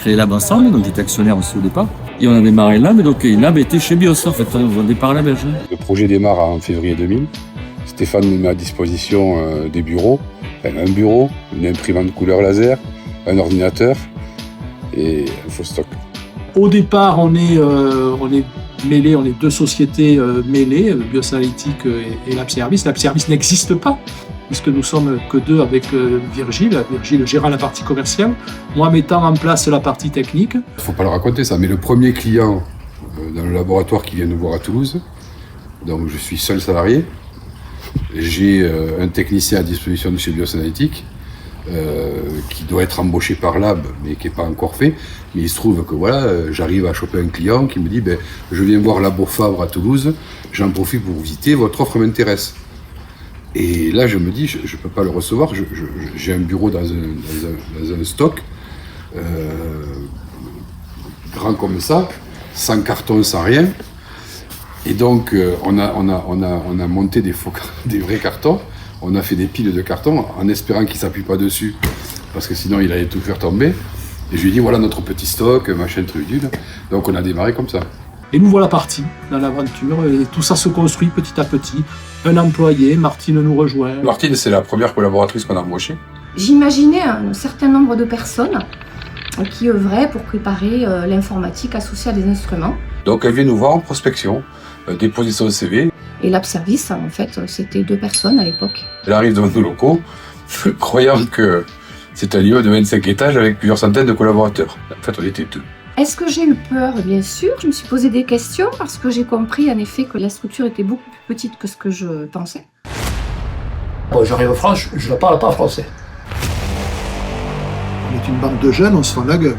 créé Lab ensemble, donc j'étais actionnaire aussi au départ. Et on a démarré Lab, et donc Lab était chez Bios en fait, au départ à la Belge. Le projet démarre en février 2000. Stéphane met à disposition des bureaux, enfin, un bureau, une imprimante couleur laser, un ordinateur et un faux stock. Au départ, on est mêlés, on est deux sociétés mêlées, Bios Analytics et Lab Service. Lab Service n'existe pas, puisque nous sommes que deux avec Virgile gérant la partie commerciale, moi mettant en place la partie technique. Il ne faut pas le raconter ça, mais le premier client dans le laboratoire qui vient nous voir à Toulouse, donc je suis seul salarié, j'ai un technicien à disposition de chez Bios Analytics qui doit être embauché par Lab, mais qui n'est pas encore fait. Mais il se trouve que voilà, j'arrive à choper un client qui me dit je viens voir Labo Fabre à Toulouse, j'en profite pour vous visiter, votre offre m'intéresse. Et là, je me dis, je ne peux pas le recevoir, j'ai un bureau dans un stock, grand comme ça, sans carton, sans rien. Et donc, on a monté des vrais cartons, on a fait des piles de cartons en espérant qu'il ne s'appuie pas dessus, parce que sinon il allait tout faire tomber. Et je lui ai dit, voilà notre petit stock, machin truc. Donc on a démarré comme ça. Et nous voilà partis dans l'aventure, et tout ça se construit petit à petit. Un employé, Martine nous rejoint. Martine, c'est la première collaboratrice qu'on a embauchée. J'imaginais un certain nombre de personnes qui œuvraient pour préparer l'informatique associée à des instruments. Donc elle vient nous voir en prospection, déposer son CV. Et Lab Service, en fait, c'était 2 personnes à l'époque. Elle arrive dans nos locaux, croyant que c'est un immeuble de 25 étages avec plusieurs centaines de collaborateurs. En fait, on était 2. Est-ce que j'ai eu peur? Bien sûr. Je me suis posé des questions parce que j'ai compris en effet que la structure était beaucoup plus petite que ce que je pensais. Bon, j'arrive en France, je ne parle pas français. On est une bande de jeunes, on se fend la gueule.